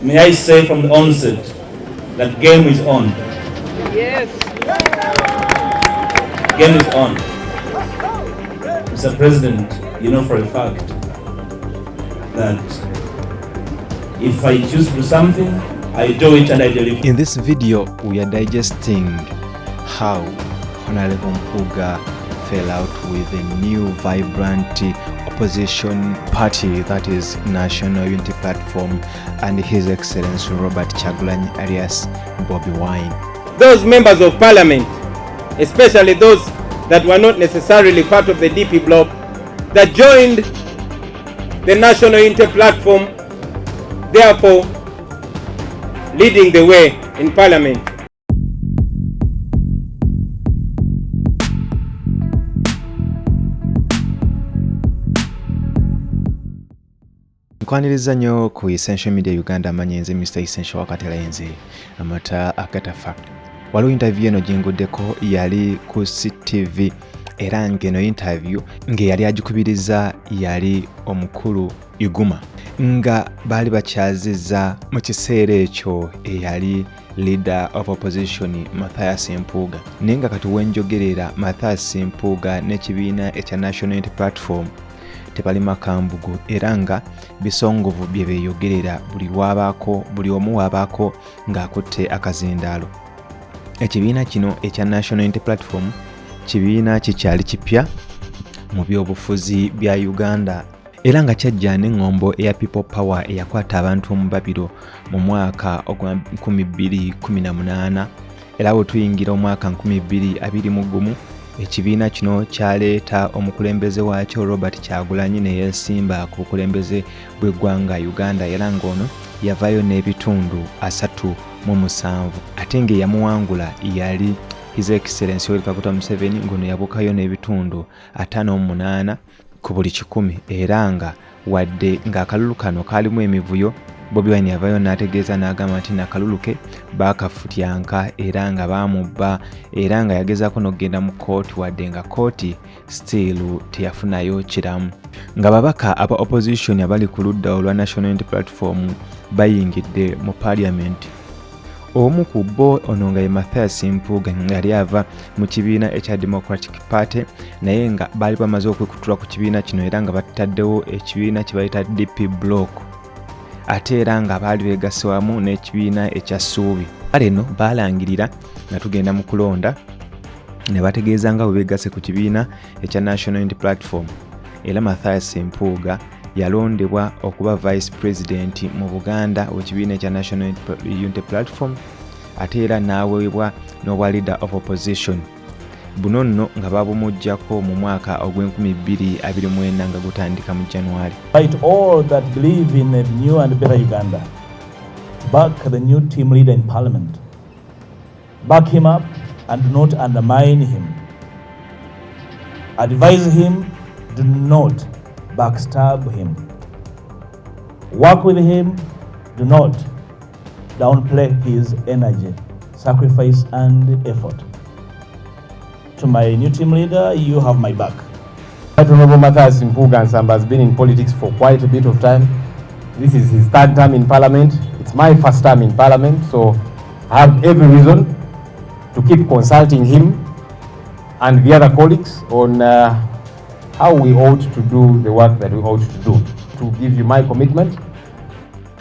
may I say from the onset that game is on. Yes. Game is on. Mr. President, you know for a fact that if I choose to do something, I do it and I deliver. In this video, we are digesting how Honorable Mpuuga fell out with a new vibrant opposition party, that is National Unity Platform, and His Excellency Robert Kyagulanyi alias Bobi Wine. Those members of parliament, especially those that were not necessarily part of the DP bloc, that joined the National Unity Platform, therefore leading the way in parliament. Nkwaniriza nnyo ku Essential Media Uganda, amanyenze Mr. Essential wakatelenze amata agatafa. Waliwo interview eno jinguddeko yali ku CTV era ngeno interview nge yali agikubiriza yali omukulu Iguma nga bali bakyazizza mu kiseera ekyo eyali leader of opposition Mathias Mpuuga. Nenga kati wenjogerera Mathias Mpuuga n'ekibiina ekya National Unity Platform tebali makambugo era nga bisongovu bye beeyogerera buli omu wabaako ng'akutte akazindaalo. Ekibiina kino ekya National Unity Platform kibiina kikyali kipya mu byobufuzi bya Uganda era nga kyajja n'engombo eya People Power eyakwata abantu mu babiro mu mwaka ogwa 2018 era bwe tuyingira omwaka 2021 ekibiina kino kyaleeta omukulembeze waakyo Robert Kyagulanyi ne yeesimba ku bukulembeze bw'eggwanga Uganda era ng'ono yavaayo n'ebitundu 37 ate ng'eyamuwangula yali His Excellency Museveni ng'ono yabukayo n'ebitundu 58 ku buli 100 era nga wadde ng'akalulu kano kaalimu emivuyo, Bobi Wine yavaayo n'ategeeza n'agamba nti n'akalulu ke baakafutyanka era nga baamubba era nga yagezaako n'okugenda mu kooti wadde nga kooti still teyafunayo kiramu. Nga babaka aba opposition abali ku ludda olwa National Unity Platform bayingidde mu Parliament. Omu ku bo ono nga ye Mathias Mpuuga yali ava mu kibiina ekya Democratic Party naye nga baali bamaze okwekutula ku kibiina kino era nga bataddewo ekibiina kye bayita DP block ate era nga baali beegasse wamu n'ekibiina ekya Ssuubi. Kale eno baalangirira nga tugenda mu kulonda ne bategeeza nga bwe beegasse ku kibiina ekya National Unity Platform era Mathias Mpuuga yalondebwa okuba Vice President mu Buganda w'ekibiina ekya National Unity Platform ate era n'aweebwa n'obwa Leader of Opposition. Buno nno nga babumuggyako mu mwaka ogw'2024 nga gutandika mu January. Invite all that believe in a new and better Uganda. Back the new team leader in Parliament. Back him up and do not undermine him. Advise him, do not backstab him. Work with him, do not downplay his energy, sacrifice and effort. To my new team leader, you have my back. Honorable Mathias Mpuuga has been in politics for quite a bit of time. This is his third term in Parliament. It's my first time in Parliament, so I have every reason to keep consulting him and the other colleagues on how we ought to do the work that we ought to do. To give you my commitment.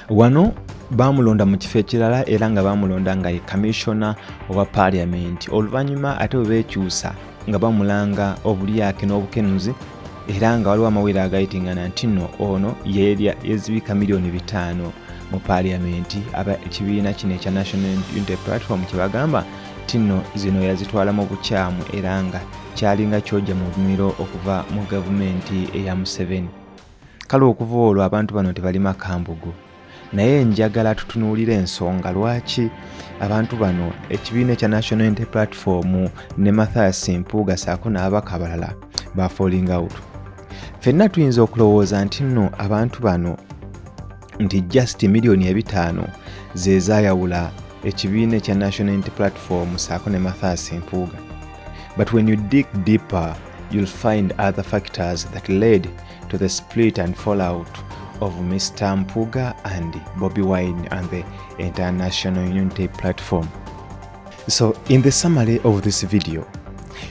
Wano baamulonda mu kifo ekirala era nga baamulonda nga ye Commissioner owa Parliament. Oluvannyuma ate bwe beekyusa nga bamulanga obulyake n'obukenuzi era nga waliwo amawere agayitingana nti nno ono yezibika miliyoni 5 mu Parliament. Aba ekibiina kino ekya National Unity Platform kye bagamba nti nno zino yazitwala mu bukyamu era nga kyalinga kyojja mu bumiro okuva mu gavumenti eya Museveni. Kale okuva olwo abantu bano tebali makambugo naye njagala tutunuulire ensonga lwaki abantu bano ekibiina ekya National Unity Platform ne Mathias Mpuuga saako n'ababaka abalala ba falling out. Ffenna tuyinza okulowooza nti nno abantu bano nti just miliyoni 5 ze zaayawula ekibiina ekya National Unity Platform saako ne Mathias Mpuuga. But when you dig deeper, you'll find other factors that led to the split and fallout of Mr. Mpuuga and Bobi Wine and the International Unity Platform. So in the summary of this video,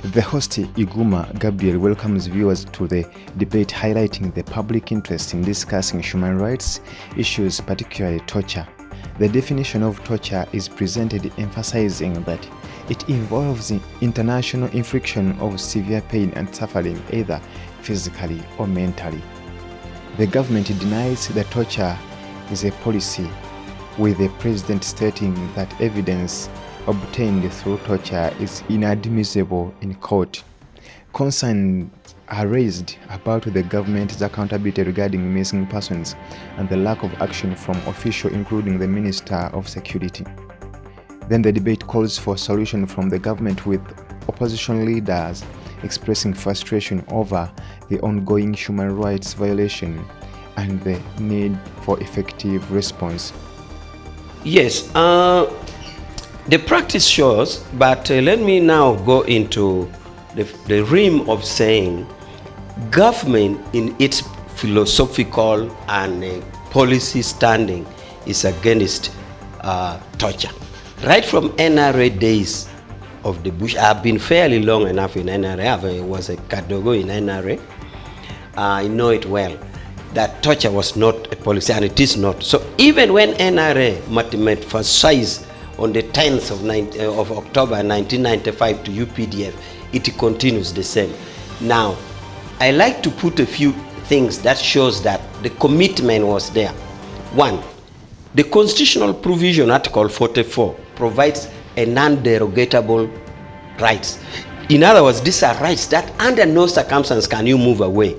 the host Iguma Gabriel welcomes viewers to the debate, highlighting the public interest in discussing human rights issues, particularly torture. The definition of torture is presented, emphasizing that it involves international infliction of severe pain and suffering, either physically or mentally. The government denies that torture is a policy, with the president stating that evidence obtained through torture is inadmissible in court. Concerns are raised about the government's accountability regarding missing persons and the lack of action from officials, including the Minister of Security. Then the debate calls for solution from the government, with opposition leaders expressing frustration over the ongoing human rights violation and the need for effective response. Yes, the practice shows, but let me now go into the realm of saying government in its philosophical and policy standing is against torture. Right from NRA days of the Bush, I've been fairly long enough in NRA. I was a Kadogo in NRA. I know it well, that torture was not a policy, and it is not. So even when NRA metastasized on the 10th of October 1995 to UPDF, it continues the same. Now, I like to put a few things that shows that the commitment was there. One, the constitutional provision, Article 44, provides a non-derogatable rights. In other words, these are rights that under no circumstance can you move away.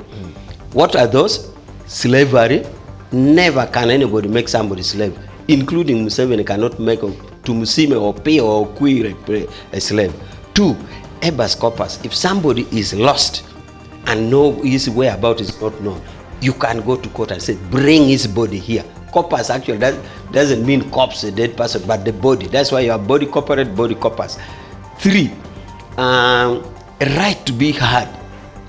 What are those? Slavery. Never can anybody make somebody slave, including Museveni cannot make to Musime or pay or queer a slave. Two, habeas corpus. If somebody is lost and his whereabouts is not known, you can go to court and say, bring his body here. Corpus actually doesn't mean corpse, a dead person, but the body. That's why you have body corporate, body corpus. Three, a right to be heard.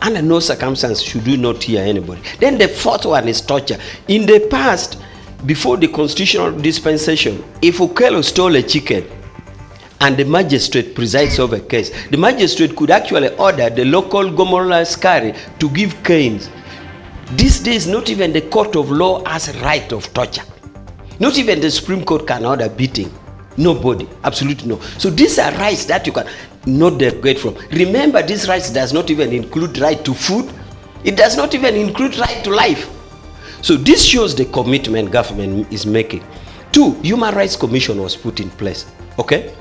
Under no circumstance should you not hear anybody. Then the fourth one is torture. In the past, before the constitutional dispensation, if Okello stole a chicken and the magistrate presides over a case, the magistrate could actually order the local Gomorrah Skari to give canes. These days, not even the court of law has a right of torture. Not even the Supreme Court can order beating. Nobody, absolutely no. So these are rights that you can not derogate from. Remember, these rights does not even include right to food. It does not even include right to life. So this shows the commitment government is making. Two, Human Rights Commission was put in place, okay,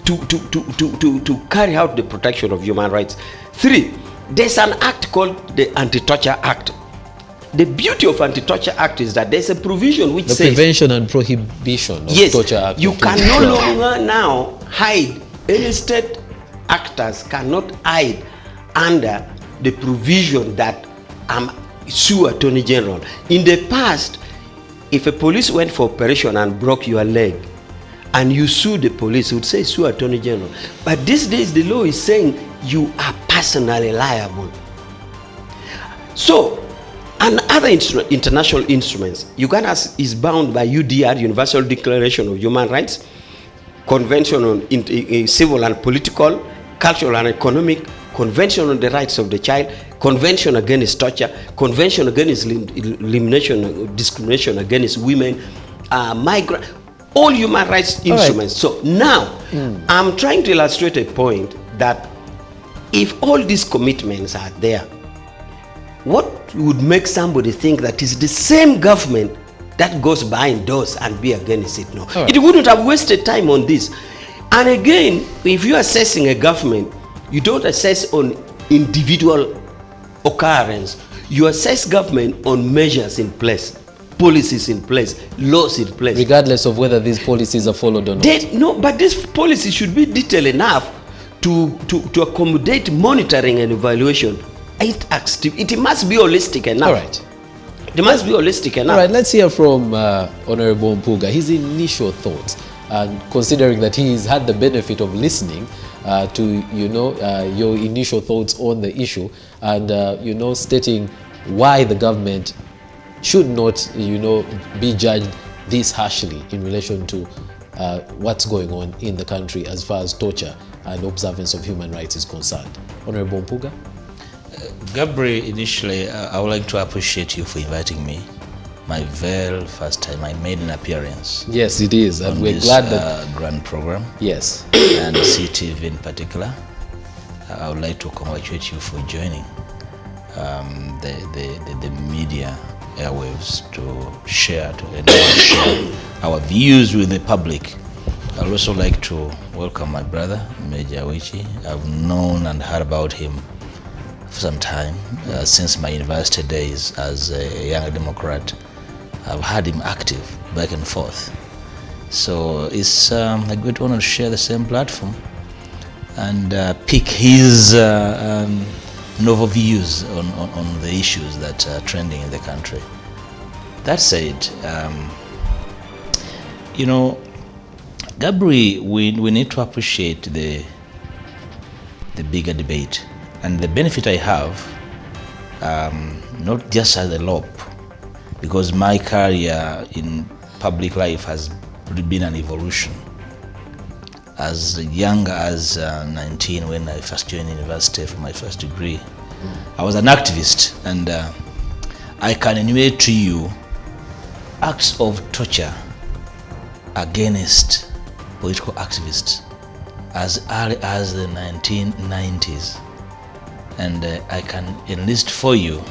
to carry out the protection of human rights. Three, there's an act called the Anti-Torture Act. The beauty of Anti-Torture Act is that there's a provision which says the Prevention and Prohibition of Torture Act. You can no longer now hide. Any state actors cannot hide under the provision that sue Attorney General. In the past, if a police went for operation and broke your leg and you sue the police, it would say sue Attorney General. But these days the law is saying you are personally liable. So, and other international instruments, Uganda is bound by UDR, Universal Declaration of Human Rights, Convention on Civil and Political, Cultural and Economic, Convention on the Rights of the Child, Convention against Torture, Convention against elimination, discrimination against women, migrant, all human rights instruments. Right. So now, I'm trying to illustrate a point that if all these commitments are there, what would make somebody think that it's the same government that goes behind doors and be against it? No. Right. It wouldn't have wasted time on this. And again, if you're assessing a government, you don't assess on individual occurrence. You assess government on measures in place, policies in place, laws in place. Regardless of whether these policies are followed or not. No, but this policy should be detailed enough to accommodate monitoring and evaluation. It must be holistic enough. All right. It must be holistic enough. All right, let's hear from Honorable Mpuuga, his initial thoughts, and considering that he's had the benefit of listening to, your initial thoughts on the issue, and, stating why the government should not, be judged this harshly in relation to what's going on in the country as far as torture and observance of human rights is concerned. Honorable Mpuuga? Gabriel, initially, I would like to appreciate you for inviting me. My very first time, I made an appearance. Yes, it is, and we're glad that grand program. Yes, and CTV in particular. I would like to congratulate you for joining the media airwaves to share our views with the public. I would also like to welcome my brother, Major Wichi. I've known and heard about him for some time, since my university days as a young Democrat. I've had him active back and forth. So it's a great honor to share the same platform and pick his novel views on the issues that are trending in the country. That said, Gabriel, we need to appreciate the bigger debate. And the benefit I have, not just as a LOP, because my career in public life has been an evolution. As young as 19, when I first joined university for my first degree, I was an activist, and I can enumerate to you acts of torture against political activists as early as the 1990s. And I can enlist for you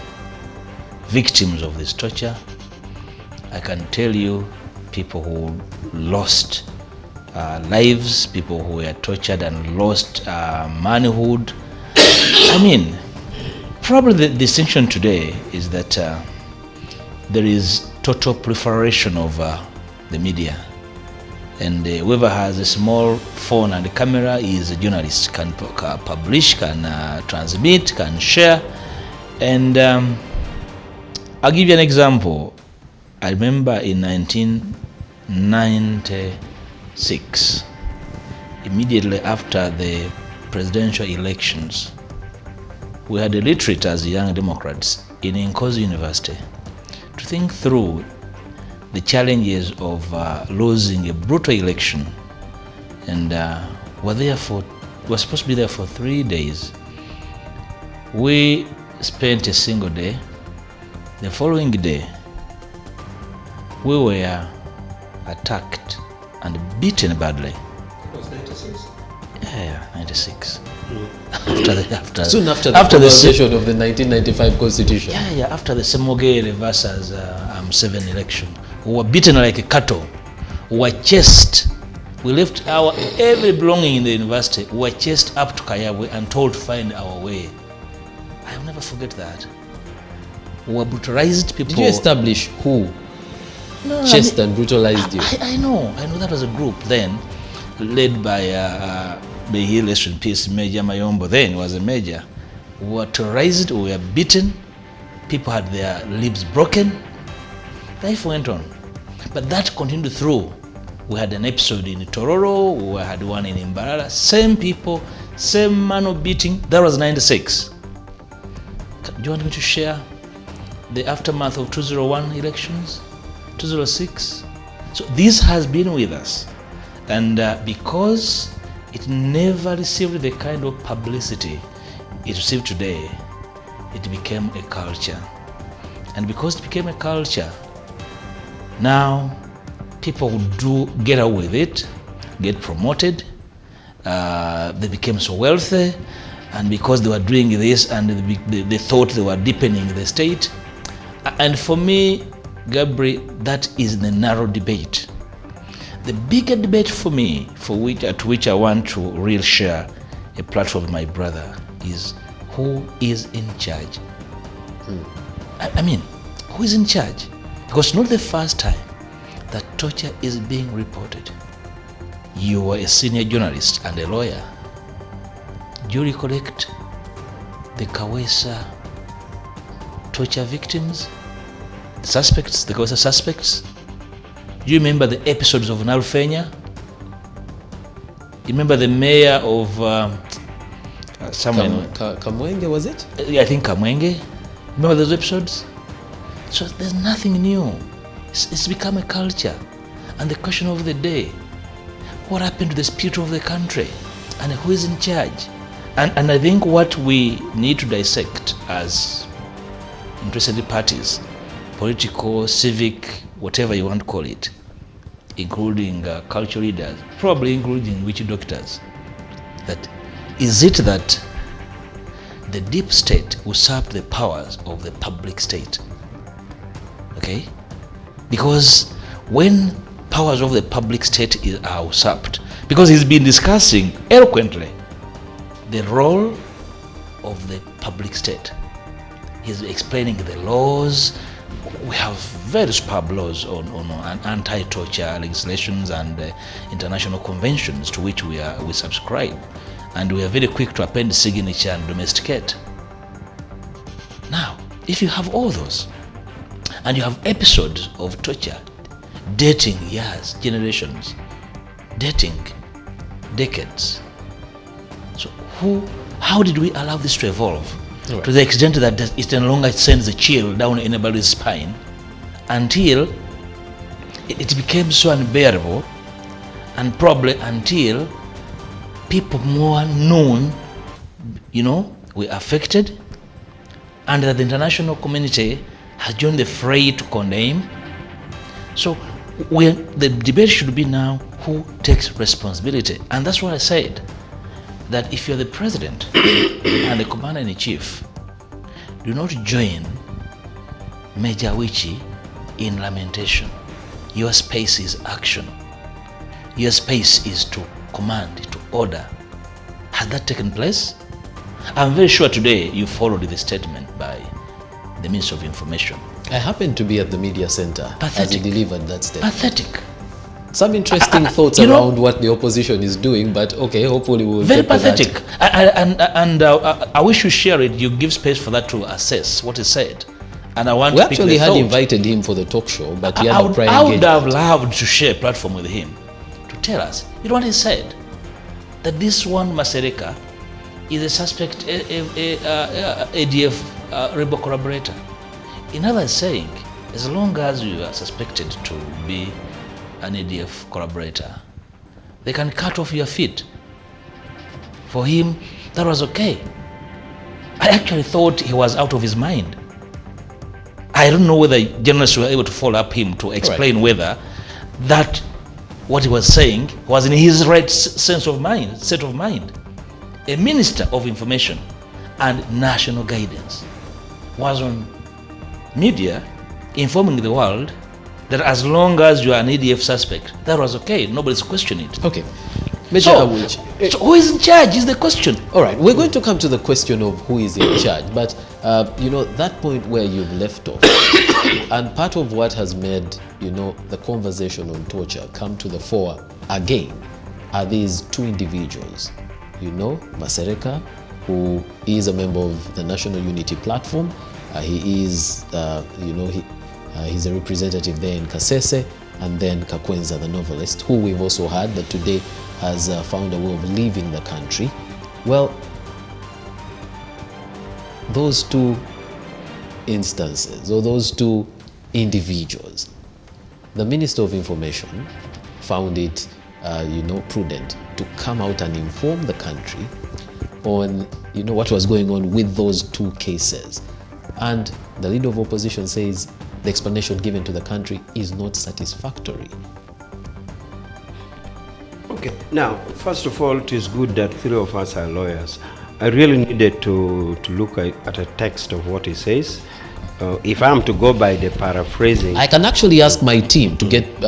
victims of this torture. I can tell you people who lost lives, people who were tortured and lost manhood. I mean, probably the distinction today is that there is total proliferation of the media. And whoever has a small phone and a camera is a journalist, can publish, can transmit, can share. And I'll give you an example. I remember in 1996, immediately after the presidential elections, we had a retreat as young Democrats in Nkozi University to think through the challenges of losing a brutal election, and we're supposed to be there for 3 days. We spent a single day. The following day, we were attacked and beaten badly. It was 96? Yeah, 96. Soon after the promulgation of the 1995 Constitution. Yeah, after the Semogere versus 7 election. We were beaten like a cattle. We were chased. We left our every belonging in the university. We were chased up to Kayabwe and told to find our way. I will never forget that. We were brutalized people. Did you establish who chased and brutalized you? I know that was a group then, led by may he rest in peace, Major Mayombo. Then was a major. We were terrorized, we were beaten, people had their lips broken. Life went on. But that continued through. We had an episode in Tororo, we had one in Imbarara, same people, same man of beating. That was 96. Do you want me to share the aftermath of 201 elections, 206? So this has been with us. And because it never received the kind of publicity it received today, it became a culture. And because it became a culture, now people who do get out with it, get promoted, they became so wealthy, and because they were doing this and they thought they were deepening the state. And for me, Gabriel, that is the narrow debate. The bigger debate for me, at which I want to really share a platform with my brother, is who is in charge? I mean, who is in charge? Because it's not the first time that torture is being reported. You were a senior journalist and a lawyer. Do you recollect the Kawesa torture victims? The suspects, the Kawesa suspects? Do you remember the episodes of Narufenya? You remember the mayor of Kamwenge, was it? I think Kamwenge. Remember those episodes? So there's nothing new. It's become a culture. And the question of the day, what happened to the spirit of the country? And who is in charge? And I think what we need to dissect as interested parties, political, civic, whatever you want to call it, including cultural leaders, probably including witch doctors, that is it that the deep state usurped the powers of the public state? Okay? Because when powers of the public state are usurped, because he's been discussing eloquently the role of the public state. He's explaining the laws. We have very superb laws on anti-torture legislations and international conventions to which we subscribe. And we are very quick to append signature and domesticate. Now, if you have all those, and you have episodes of torture dating years, generations, dating decades, so how did we allow this to evolve? Right. To the extent that it no longer sends a chill down anybody's spine until it became so unbearable, and probably until people more known, were affected, and that the international community has joined the fray to condemn. So the debate should be now who takes responsibility. And that's what I said, that if you're the president and the commander-in-chief, do not join Major Wichi in lamentation. Your space is action. Your space is to command, to order. Has that taken place? I'm very sure today you followed the statement by the Minister of Information. I happened to be at the media center as he delivered that statement. Pathetic. Some interesting thoughts around what the opposition is doing, but okay, hopefully we will very get to pathetic. that. I wish you share it. You give space for that to assess what is said. And I want we to pick actually the had thought. invited him for the talk show, but he had I a would, prior I would engagement. have loved to share a platform with him to tell us. You know what he said? That this one Masereka is a suspect ADF rebel collaborator. In other words, saying, as long as you are suspected to be an ADF collaborator, they can cut off your feet. For him, that was okay. I actually thought he was out of his mind. I don't know whether journalists were able to follow up him to explain whether that what he was saying was in his right state of mind. A minister of information and national guidance was on media informing the world that as long as you are an ADF suspect, that was okay. Nobody's questioning it. Okay. So who is in charge is the question. All right, we're going to come to the question of who is in charge, but that point where you've left off, and part of what has made, the conversation on torture come to the fore again are these two individuals, Masereka, who is a member of the National Unity Platform. He is, he's a representative there in Kasese, and then Kakwenza, the novelist, who we've also heard that today has found a way of leaving the country. Well, those two instances, or those two individuals, the Minister of Information found it, prudent to come out and inform the country on, what was going on with those two cases. And the leader of opposition says the explanation given to the country is not satisfactory. Okay, now, first of all, it is good that three of us are lawyers. I really needed to look at a text of what he says. If I'm to go by the paraphrasing, I can actually ask my team to get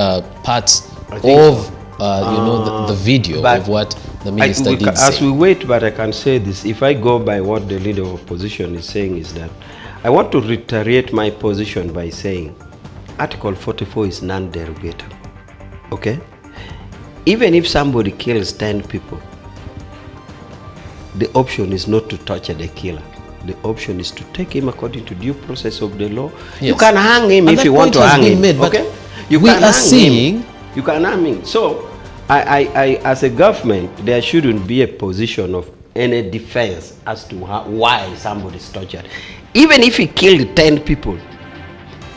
parts of the video of what the minister did say. As we wait, but I can say this, if I go by what the leader of opposition is saying, is that I want to reiterate my position by saying Article 44 is non-derogatory, okay? Even if somebody kills 10 people, the option is not to torture the killer. The option is to take him according to due process of the law. Yes. You can hang him if you want to hang him, okay? You can hang him. So, I as a government, there shouldn't be a position of any defense as to why somebody is tortured. Even if he killed 10 people,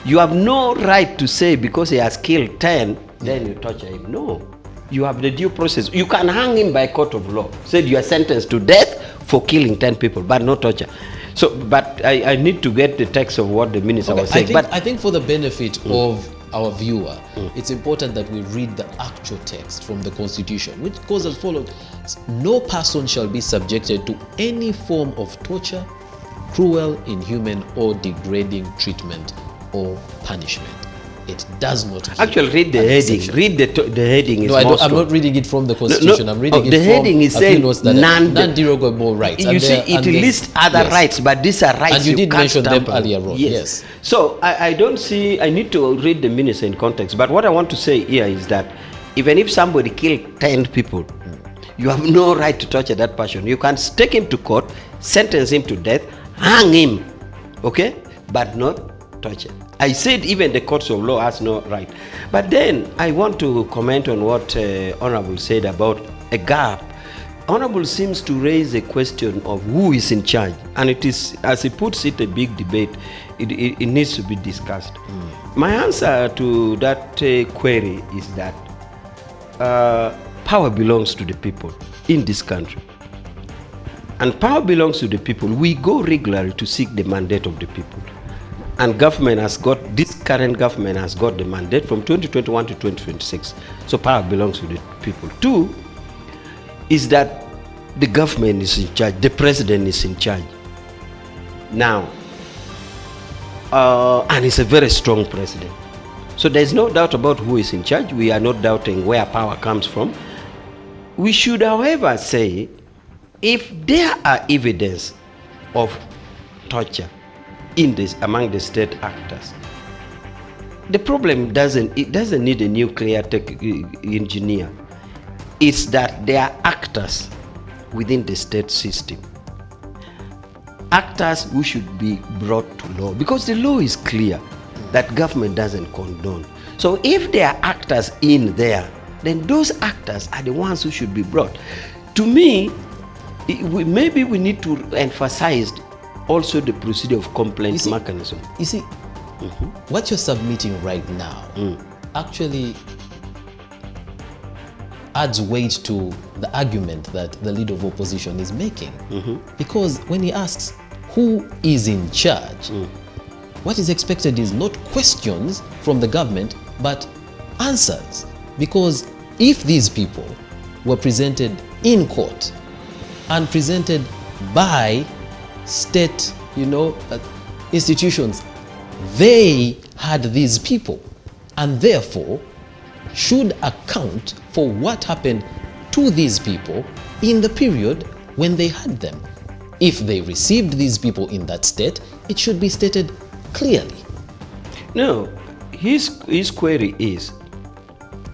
You have no right to say because he has killed 10, then you torture him. No. You have the due process. You can hang him by court of law. Said you are sentenced to death for killing 10 people, but no torture. So, but I need to get the text of what the minister was saying. I think for the benefit of our viewer, it's important that we read the actual text from the Constitution, which goes as follows. No person shall be subjected to any form of torture, cruel, inhuman, or degrading treatment or punishment. It does not give actually read the heading. exception. Read the heading. Is I'm not reading it from the Constitution. I'm reading it the from heading is saying non-derogable rights. You see, it lists other rights, but these are rights and you did can't mention them tamper. earlier on. Yes. So I don't see. I need to read the minister in context. But what I want to say here is that even if somebody killed 10 people, you have no right to torture that person. You can take him to court, sentence him to death, hang him, okay, but not torture. I said even the courts of law has no right. But then I want to comment on what Honorable said about a gap. Honorable seems to raise a question of who is in charge, and it is, as he puts it, a big debate. It needs to be discussed. My answer to that query is that power belongs to the people in this country. And power belongs to the people. We go regularly to seek the mandate of the people. And government has got, this current government has got the mandate from 2021 to 2026. So power belongs to the people. 2 is that the government is in charge, the president is in charge. Now, and he's a very strong president. So there's no doubt about who is in charge. We are not doubting where power comes from. We should, however, say, if there are evidence of torture among the state actors, the problem doesn't need a nuclear engineer. It's that there are actors within the state system, actors who should be brought to law, because the law is clear that government doesn't condone. So if there are actors in there, then those actors are the ones who should be brought. To me, maybe we need to emphasize also the procedure of complaint mechanism. You see, what you're submitting right now actually adds weight to the argument that the leader of opposition is making. Because when he asks who is in charge, what is expected is not questions from the government, but answers. Because if these people were presented in court and presented by state, institutions, they had these people and therefore should account for what happened to these people in the period when they had them. If they received these people in that state, it should be stated clearly. No, his query is,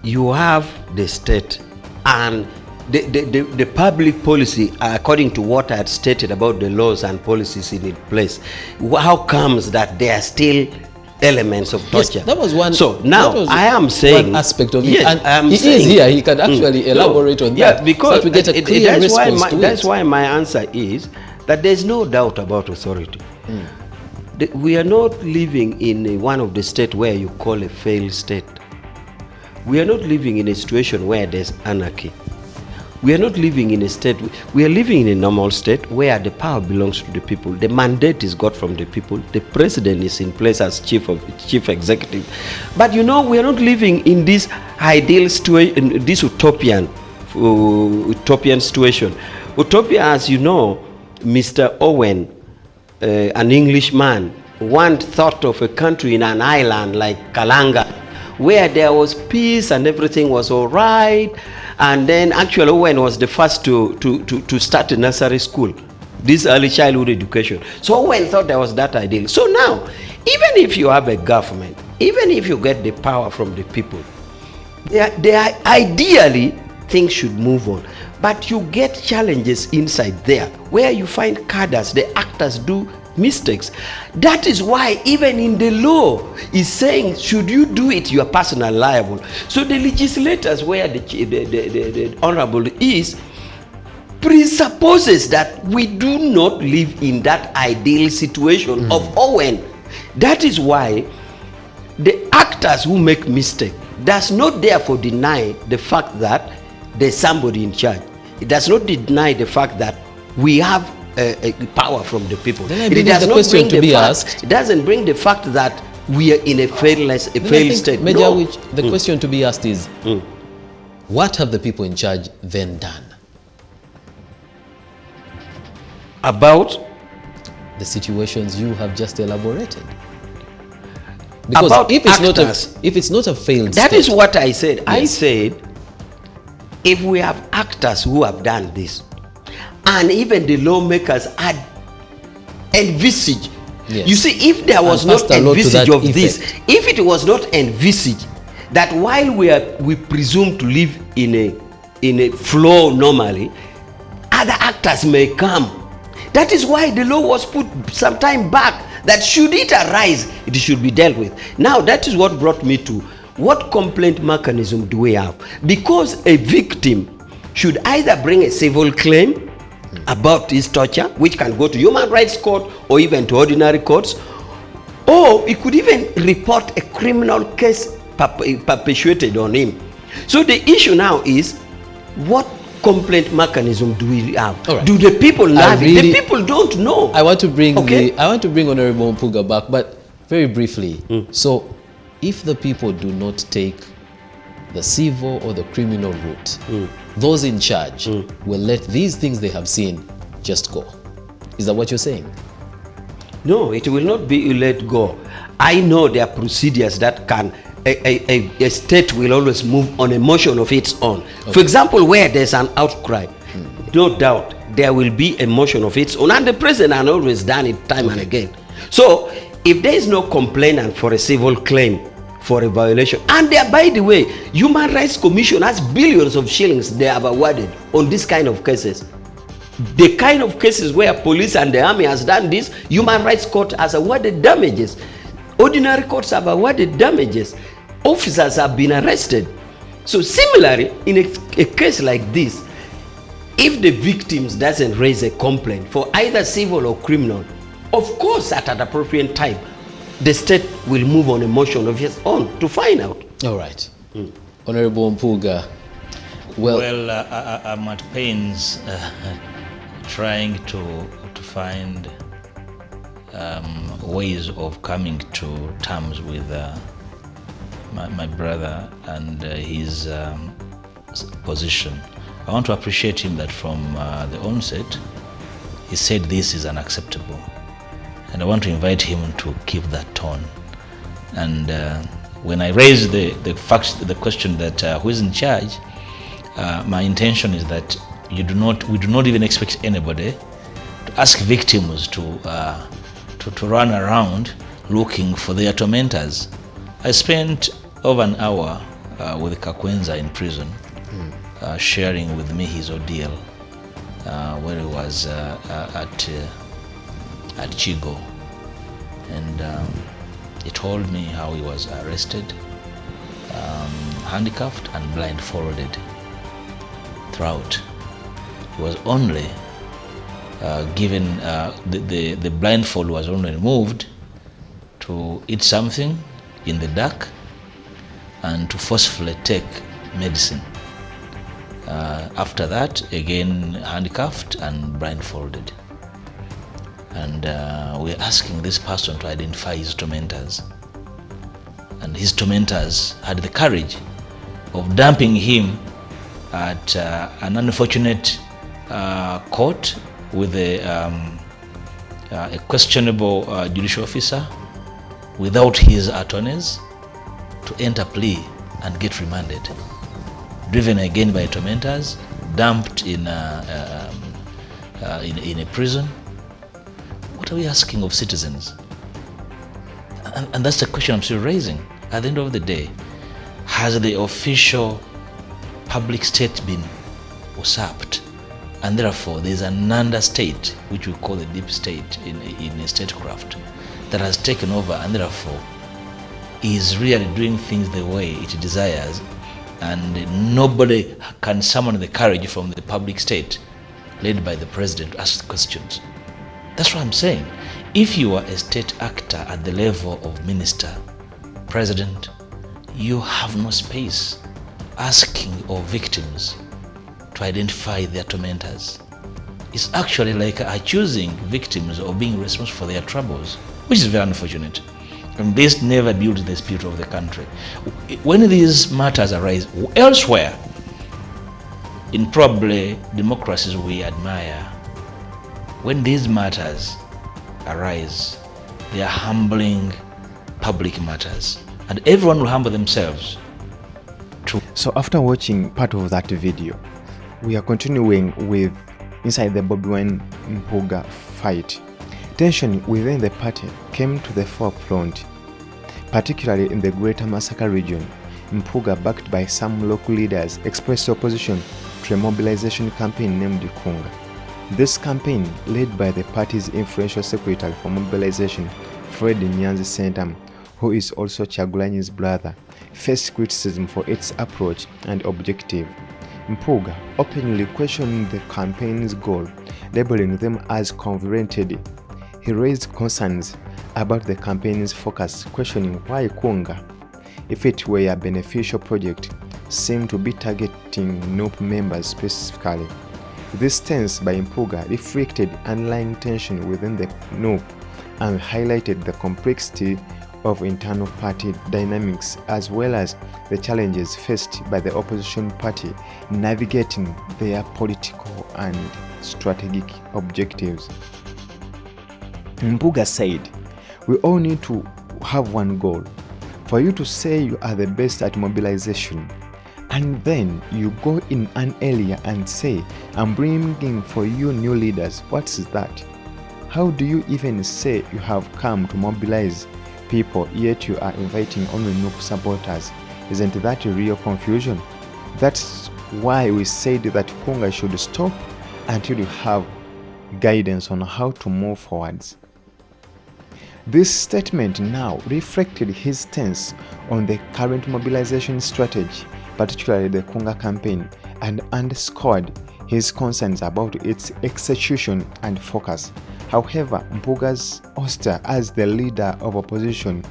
you have the state and the public policy, according to what I had stated about the laws and policies in place. How comes that there are still elements of torture? Yes, that was one. So now I am saying one aspect of it. Yes, and he is here. He can actually elaborate on that. Yeah, because so that we get a clear response to that's why my answer is that there's no doubt about authority. We are not living in one of the states where you call a failed state. We are not living in a situation where there's anarchy. We are not living in a state, we are living in a normal state where the power belongs to the people. The mandate is got from the people. The president is in place as chief executive. But we are not living in this ideal situation, this utopian situation. Utopia, as you know, Mr. Owen, an Englishman, once thought of a country in an island like Kalanga, where there was peace and everything was all right. And then actually Owen was the first to start a nursery school, this early childhood education. So Owen thought there was that ideal. So now, even if you have a government, even if you get the power from the people, ideally things should move on. But you get challenges inside there where you find cadres, the actors do mistakes. That is why even in the law is saying, should you do it, you are personally liable. So the legislators, where the honorable is, presupposes that we do not live in that ideal situation of Owen. That is why the actors who make mistake does not therefore deny the fact that there's somebody in charge. It does not deny the fact that we have a power from the people. Then I believe the question to be asked. It doesn't bring the fact that we are in a failed state. Major, no. which the question to be asked is, what have the people in charge then done about the situations you have just elaborated? Because about if actors, it's not a failed that state, is what I said. Yes. I said, if we have actors who have done this, and even the lawmakers had envisaged, Yes. you see, if there was And not passed a law to envisage that of this, effect. if it was not envisaged that while we presume to live in a flow normally, other actors may come. That is why the law was put some time back, that should it arise, it should be dealt with. Now, that is what brought me to what complaint mechanism do we have? Because a victim should either bring a civil claim about his torture, which can go to human rights court or even to ordinary courts, or he could even report a criminal case perpetuated on him. So the issue now is, what complaint mechanism do we have? Right. Do the people know? really- The people don't know. I want to bring Okay. Honorable Mpuuga back, but very briefly. So, if the people do not take the civil or the criminal route, those in charge will let these things they have seen just go. Is that what you're saying? No, it will not be let go. I know there are procedures that can, a state will always move on a motion of its own. For example, where there's an outcry, no doubt there will be a motion of its own, and the president has always done it time and again. So if there is no complainant for a civil claim for a violation, and there, by the way, Human Rights Commission has billions of shillings they have awarded on this kind of cases. The kind of cases where police and the army has done this, Human Rights Court has awarded damages. Ordinary courts have awarded damages. Officers have been arrested. So similarly, in a case like this, if the victims doesn't raise a complaint for either civil or criminal, of course at an appropriate time, the state will move on a motion of its own to find out. All right. Honorable Mpuuga, Well, I'm at pains trying to find ways of coming to terms with my brother and his position. I want to appreciate him that from the onset, he said this is unacceptable. And I want to invite him to keep that tone. And when I raised the question that who is in charge, my intention is that we do not even expect anybody to ask victims to run around looking for their tormentors. I spent over an hour with Kakwenza in prison, sharing with me his ordeal where he was at Chigo, and he told me how he was arrested, handcuffed and blindfolded throughout. He was only given the blindfold was only removed to eat something in the dark and to forcefully take medicine. After that, again handcuffed and blindfolded. And we're asking this person to identify his tormentors. And his tormentors had the courage of dumping him at an unfortunate court with a questionable judicial officer without his attorneys to enter plea and get remanded. Driven again by tormentors, dumped in a prison. What are we asking of citizens? And that's the question I'm still raising. At the end of the day, has the official public state been usurped? And therefore, there's an understate, which we call the deep state in statecraft, that has taken over and therefore is really doing things the way it desires, and nobody can summon the courage from the public state led by the president to ask questions. That's what I'm saying. If you are a state actor at the level of minister, president, you have no space asking of victims to identify their tormentors. It's actually like accusing victims of being responsible for their troubles, which is very unfortunate. And this never builds the spirit of the country. When these matters arise elsewhere, in probably democracies we admire, when these matters arise, they are humbling public matters, and everyone will humble themselves. So after watching part of that video, we are continuing with inside the Bobi Wine Mpuuga fight. Tension within the party came to the forefront, particularly in the Greater Masaka region. Mpuuga, backed by some local leaders, expressed opposition to a mobilization campaign named Kunga. This campaign, led by the party's influential secretary for mobilization, Fred Nyanzi Sentam, who is also Chagulanyi's brother, faced criticism for its approach and objective. Mpuuga openly questioned the campaign's goal, labeling them as convoluted. He raised concerns about the campaign's focus, questioning why Kunga, if it were a beneficial project, seemed to be targeting NUP members specifically. This stance by Mpuuga reflected underlying tension within the NUP and highlighted the complexity of internal party dynamics as well as the challenges faced by the opposition party navigating their political and strategic objectives. Mpuuga said, "We all need to have one goal. For you to say you are the best at mobilization, and then you go in an area and say, I'm bringing for you new leaders. What's that? How do you even say you have come to mobilize people, yet you are inviting only NUP supporters? Isn't that a real confusion?" That's why we said that Kunga should stop until you have guidance on how to move forwards. This statement now reflected his stance on the current mobilization strategy, particularly the Kunga campaign, and underscored his concerns about its execution and focus. However, Mpuuga's ouster as the leader of opposition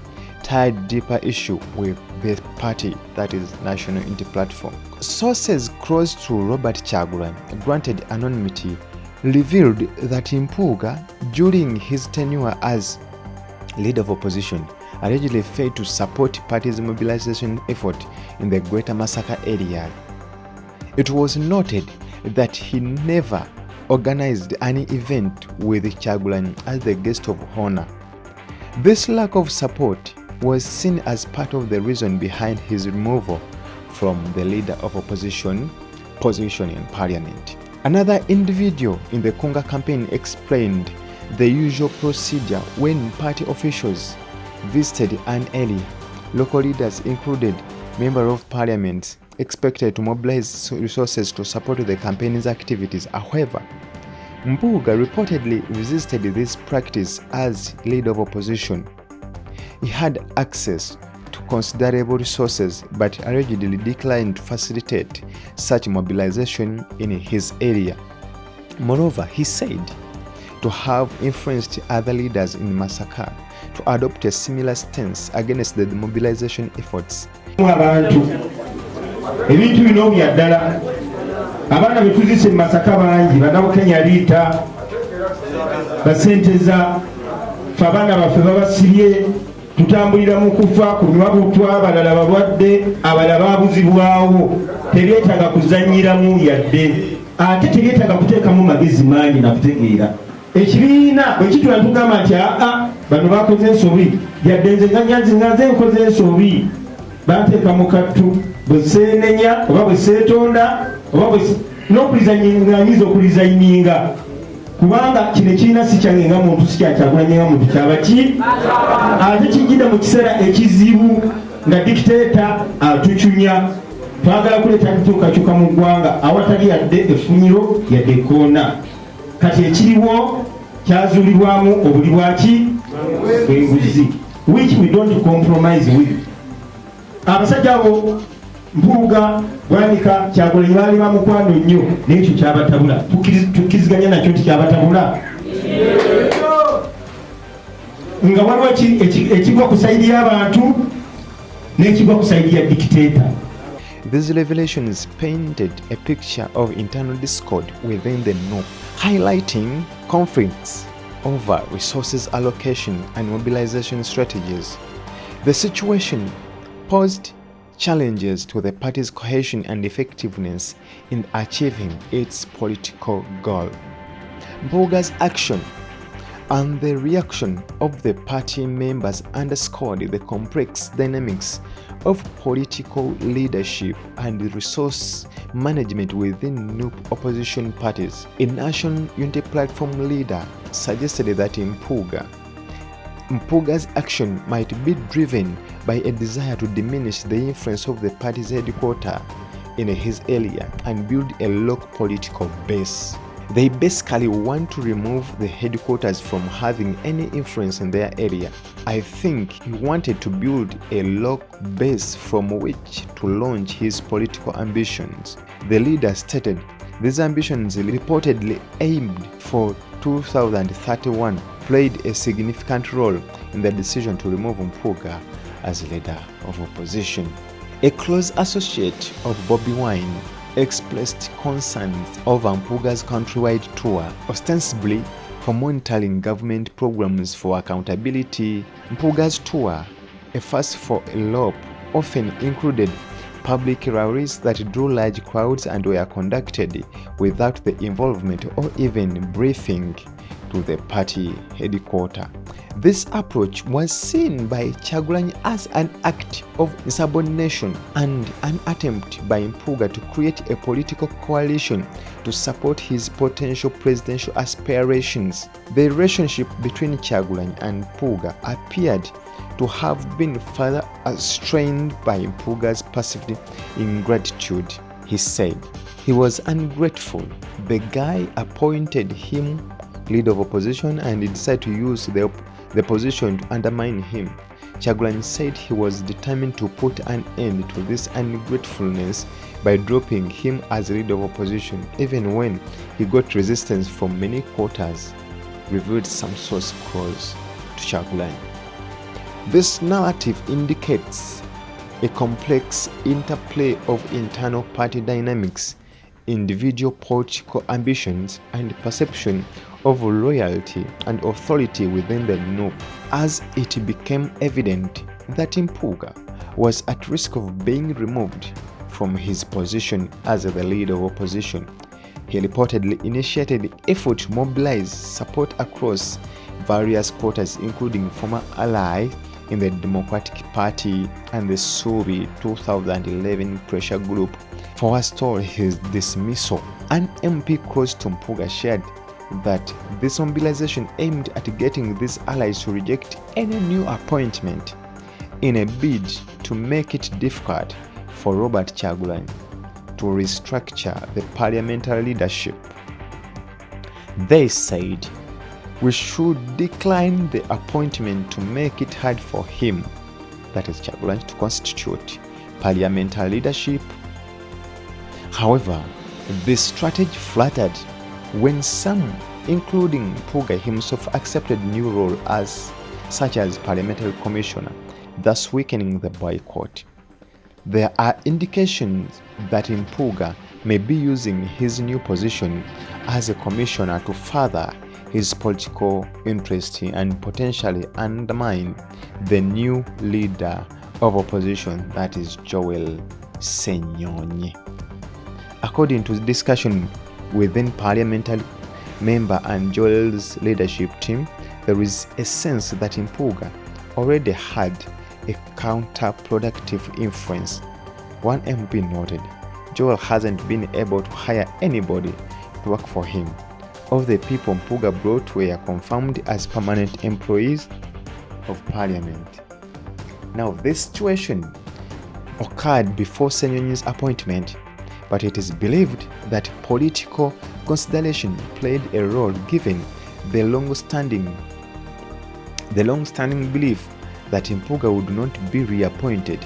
tied deeper issue with the party, that is National Unity Platform. Sources close to Robert Chagulanyi, granted anonymity, revealed that Mpuuga, during his tenure as leader of opposition, allegedly failed to support party's mobilization effort in the Greater Masaka area. It was noted that he never organized any event with Chagulanyi as the guest of honor. This lack of support was seen as part of the reason behind his removal from the leader of opposition position in parliament. Another individual in the Kunga campaign explained the usual procedure when party officials visited an area. Local leaders included members of parliament expected to mobilize resources to support the campaign's activities. However, Mpuuga reportedly resisted this practice as leader of opposition. He had access to considerable resources but allegedly declined to facilitate such mobilization in his area. Moreover, he said to have influenced other leaders in Masaka to adopt a similar stance against the mobilization efforts. Ebintu bino byaddala abaana betuzise mu Masaka bangi bannabukenya liita basenteza fe abaana baffe babasibye tutambulira mu kufa kunywa butwa abalala balwadde abalala babuzibwawo tebyetaaga kuzanyiramu yadde ate tebyetaaga kuteekamu magezi mangi nakutegeera ekibiina bwe kitula tugamba nti bano bakoze ensobi yadde nze nze nkoze ensobi banteeka mu kattu bwe seenenya oba bwe seetonda oba n'okulizanyiza okulizayininga kubanga kino ekibiina si kyange nga muntu si kyakyakulanye nga muntu kyaba ki ate kijjidde mu kiseera ekizibu nga dikiteeta atucunya twagala kuleeta ntuukakyuka mu ggwanga awatali yadde effunyiro yadde ekoona kati ekiriwo kyazuulibwamu obuli bwaki enguzi which we don't compromise with. Abasajja abo Mpuuga Bwanika Kyagulanyi baali bamukwano nnyo n'ekyo kyabatabula tukkiziganya nakyo nti kyabatabula nga waliwo ekigwa ku sayidi y'abantu n'ekigwa ku sayidi ya dictator. These revelations painted a picture of internal discord within the NUP, highlighting conflicts over resources allocation and mobilization strategies. The situation posed challenges to the party's cohesion and effectiveness in achieving its political goal. Mpuuga's action and the reaction of the party members underscored the complex dynamics of political leadership and resource management within NUP opposition parties. A National Unity Platform leader suggested that Mpuuga's action might be driven by a desire to diminish the influence of the party's headquarters in his area and build a local political base. They basically want to remove the headquarters from having any influence in their area. I think he wanted to build a local base from which to launch his political ambitions. The leader stated these ambitions, reportedly aimed for 2031, played a significant role in the decision to remove Mpuuga as leader of opposition. A close associate of Bobi Wine expressed concerns over Mpuuga's countrywide tour, ostensibly for monitoring government programs for accountability. Mpuuga's tour, a first for a LOP, often included public rallies that drew large crowds and were conducted without the involvement or even briefing to the party headquarters. This approach was seen by Kyagulanyi as an act of insubordination and an attempt by Mpuuga to create a political coalition to support his potential presidential aspirations. The relationship between Kyagulanyi and Mpuuga appeared to have been further strained by Mpuuga's perceived ingratitude. He said he was ungrateful. The guy appointed him leader of opposition and he decided to use the position to undermine him. Kyagulanyi said he was determined to put an end to this ungratefulness by dropping him as leader of opposition, even when he got resistance from many quarters, revealed some source close to Kyagulanyi. This narrative indicates a complex interplay of internal party dynamics, individual political ambitions, and perception of loyalty and authority within the NUP, as it became evident that Mpuuga was at risk of being removed from his position as the leader of opposition. He reportedly initiated effort to mobilize support across various quarters, including former allies in the Democratic Party and the Subi 2011 pressure group forestall his dismissal. An MP close to Mpuuga shared that this mobilization aimed at getting these allies to reject any new appointment in a bid to make it difficult for Robert Kyagulanyi to restructure the parliamentary leadership. They said, "We should decline the appointment to make it hard for him," that is Kyagulanyi, to constitute parliamentary leadership. However, this strategy flattered when some, including Mpuuga himself, accepted new role such as parliamentary commissioner, thus weakening the boycott. There are indications that Mpuuga may be using his new position as a commissioner to further his political interest and potentially undermine the new leader of opposition, that is Joel Ssenyonyi. According to the discussion within parliamentary member and Joel's leadership team, there is a sense that Mpuuga already had a counterproductive influence. One MP noted, "Joel hasn't been able to hire anybody to work for him. Of the people Mpuuga brought were confirmed as permanent employees of parliament." Now, this situation occurred before Ssenyonyi's appointment, but it is believed that political consideration played a role given the long-standing belief that Mpuuga would not be reappointed.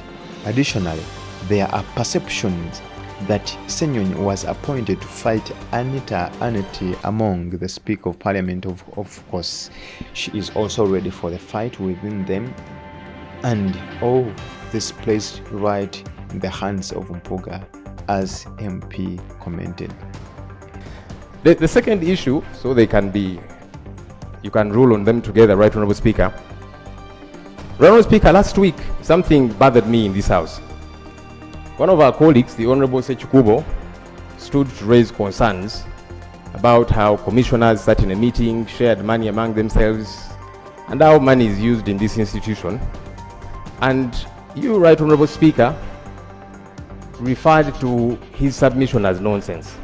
Additionally, there are perceptions that Ssenyonyi was appointed to fight Anita Aneti among the Speaker of Parliament. Of course, she is also ready for the fight within them, and all this placed right in the hands of Mpuuga, as MP commented. The second issue, so they can be, you can rule on them together, Right Honorable Speaker. Right Honorable Speaker, last week something bothered me in this house. One of our colleagues, the Honorable Sechikubo, stood to raise concerns about how commissioners sat in a meeting, shared money among themselves, and how money is used in this institution. And you, Right Honorable Speaker, referred to his submission as nonsense.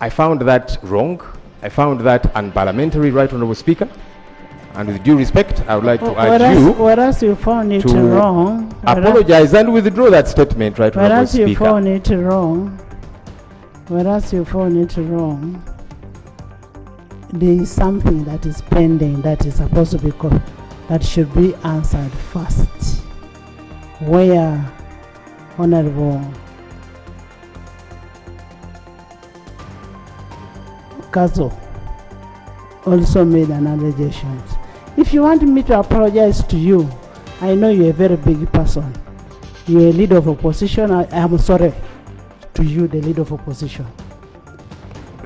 I found that wrong. I found that unparliamentary, Right Honorable Speaker. And with due respect, I would like to urge you whereas you found it to wrong, apologize and withdraw that statement, Right Honorable whereas you Speaker. found it wrong, whereas you found it wrong, there is something that is pending that is supposed to be that should be answered first. Where Honorable Kazo also made an allegation. If you want me to apologize to you, I know you're a very big person. You're a leader of opposition. I am sorry to you, the leader of opposition.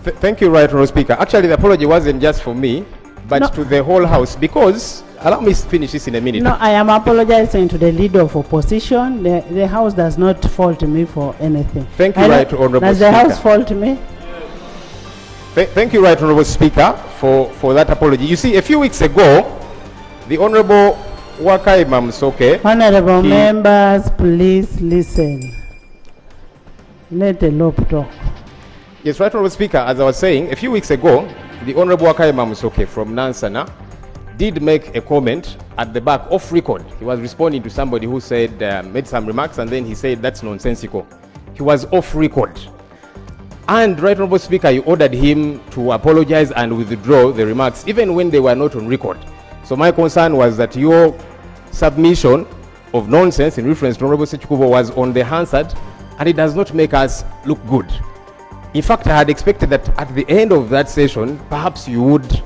Thank you, Right Honorable Speaker. Actually, the apology wasn't just for me, but to the whole House, because, allow me to finish this in a minute. No, I am apologizing to the leader of opposition. The House does not fault me for anything. Thank you, Right Honorable Speaker. Does the House fault me? Thank you, Right Honorable Speaker, for that apology. You see, a few weeks ago, the Honorable Wakaima Msoke... Honorable members, please listen. Let the law talk. Yes, Right Honorable Speaker, as I was saying, a few weeks ago, the Honorable Wakaima Msoke from Nansana did make a comment at the back, off record. He was responding to somebody who said, made some remarks, and then he said, that's nonsensical. He was off record. And Right Honorable Speaker, you ordered him to apologize and withdraw the remarks, even when they were not on record. So my concern was that your submission of nonsense in reference to Honorable Sechikubo was on the Hansard, and it does not make us look good. In fact, I had expected that at the end of that session, perhaps you would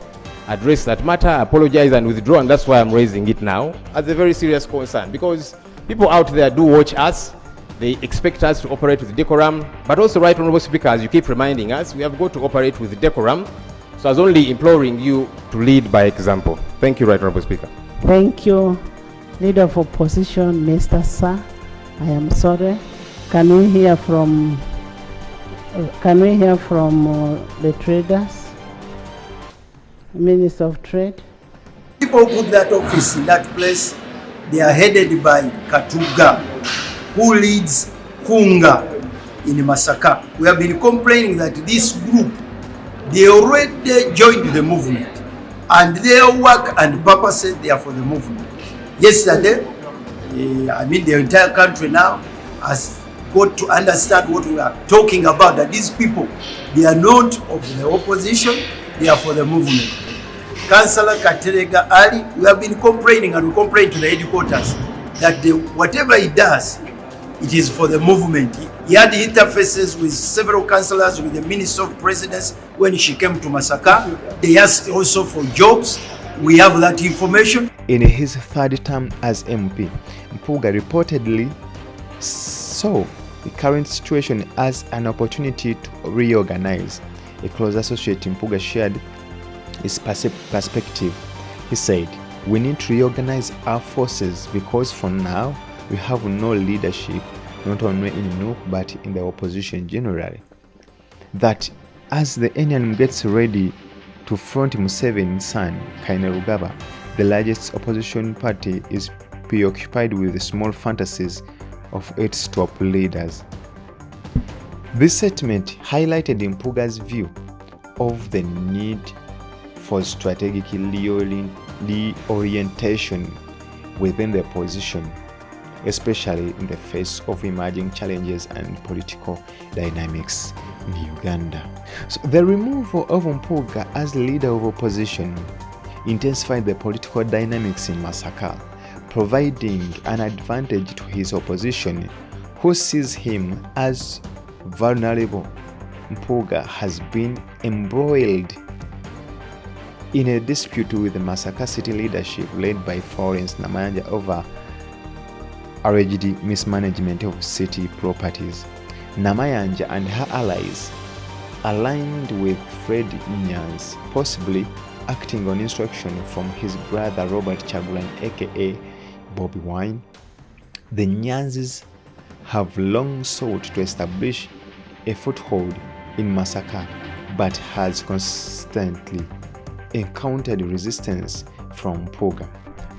address that matter, apologize and withdraw, and that's why I'm raising it now as a very serious concern, because people out there do watch us. They expect us to operate with decorum, but also, Right Honorable Speaker, as you keep reminding us, we have got to operate with decorum. So I was only imploring you to lead by example. Thank you, Right Honorable Speaker. Thank you, Leader of Opposition, Mr. Sir. I am sorry. Can we hear from the traders? Minister of Trade. People put that office in that place. They are headed by Katuga, who leads Kunga in Masaka. We have been complaining that this group, they already joined the movement, and their work and purpose they are for the movement. Yesterday, the entire country now has got to understand what we are talking about, that these people, they are not of the opposition, they are for the movement. Councillor Katerega Ali, we have been complaining, and we complain to the headquarters that whatever he does, it is for the movement. He had interfaces with several councillors, with the Minister of Presidency when she came to Masaka. They asked also for jobs. We have that information. In his third term as MP, Mpuuga reportedly saw the current situation as an opportunity to reorganize. A close associate Mpuuga shared his perspective. He said, "We need to reorganize our forces because for now we have no leadership, not only in NUP but in the opposition generally. That as the NRM gets ready to front Museveni's son, Kainerugaba, the largest opposition party is preoccupied with the small fantasies of its top leaders." This statement highlighted Mpuuga's view of the need for strategic reorientation within the opposition, especially in the face of emerging challenges and political dynamics in Uganda. So the removal of Mpuuga as leader of opposition intensified the political dynamics in Masaka, providing an advantage to his opposition, who sees him as vulnerable. Mpuuga has been embroiled in a dispute with the Masaka city leadership led by Florence Namanja over alleged mismanagement of city properties. Namayanja and her allies aligned with Fred Nyans, possibly acting on instruction from his brother Robert Chagulanyi aka Bobi Wine. The Nyanzes have long sought to establish a foothold in Masaka, but has constantly encountered resistance from Mpuuga.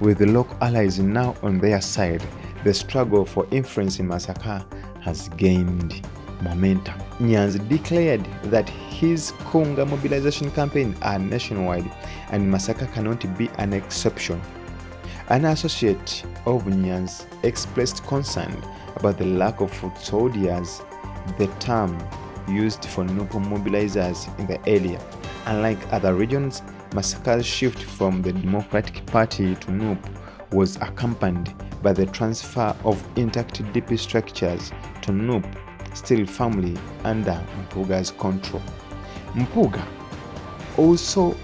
With the local allies now on their side, the struggle for influence in Masaka has gained momentum. Nyans declared that his Kunga mobilization campaign are nationwide and Masaka cannot be an exception. An associate of Nyans expressed concern about the lack of foot soldiers, the term used for Nupu mobilizers in the area. Unlike other regions, Masaka's shift from the Democratic Party to NUP was accompanied by the transfer of intact DP structures to NUP, still firmly under Mpuuga's control. Mpuuga also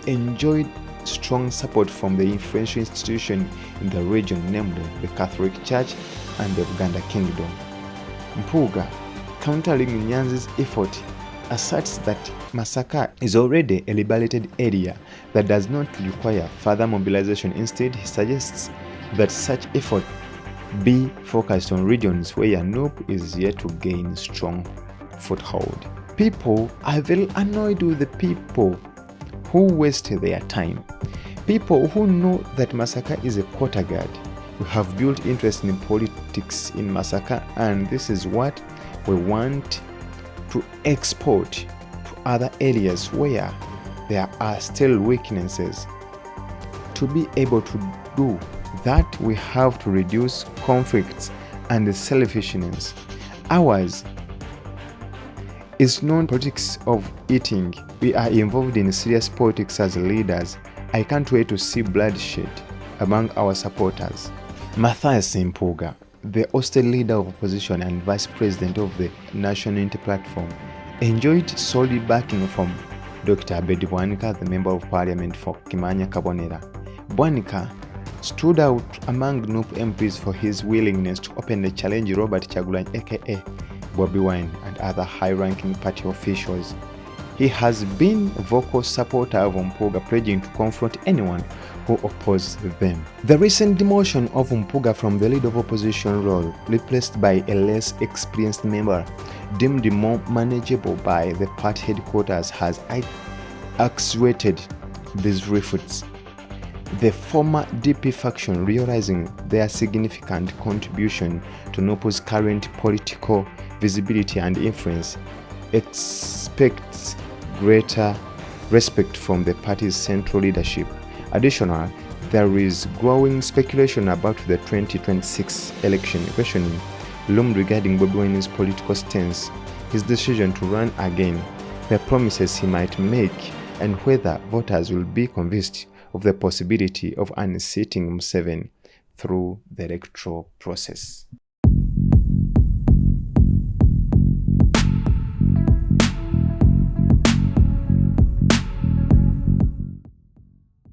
enjoyed strong support from the influential institution in the region, namely the Catholic Church and the Uganda Kingdom. Mpuuga, countering Nyanzi's effort, asserts that Masaka is already a liberated area that does not require further mobilization. Instead, he suggests that such effort be focused on regions where NUP is yet to gain strong foothold. People are very annoyed with the people who waste their time. People who know that Masaka is a quarter guard, who have built interest in politics in Masaka, and this is what we want to export to other areas where there are still weaknesses. To be able to do that, we have to reduce conflicts and selfishness. Ours is not politics of eating. We are involved in serious politics as leaders. I can't wait to see bloodshed among our supporters. Mathias Mpuuga, the hostile leader of opposition and vice president of the National Unity Platform, enjoyed solid backing from Dr. Abedi Bwanika, the member of parliament for Kimanya Kabonera. Bwanika stood out among NUP MPs for his willingness to openly challenge Robert Chagulanyi aka Bobi Wine and other high-ranking party officials. He has been a vocal supporter of Mpuuga, pledging to confront anyone who opposes them. The recent demotion of Mpuuga from the lead of opposition role, replaced by a less experienced member deemed more manageable by the party headquarters, has accentuated these rifts. The former DP faction, realizing their significant contribution to NUP's current political visibility and influence, expects greater respect from the party's central leadership. Additionally, there is growing speculation about the 2026 election, questioning loom regarding Bobi Wine's political stance, his decision to run again, the promises he might make, and whether voters will be convinced of the possibility of unseating Museveni through the electoral process.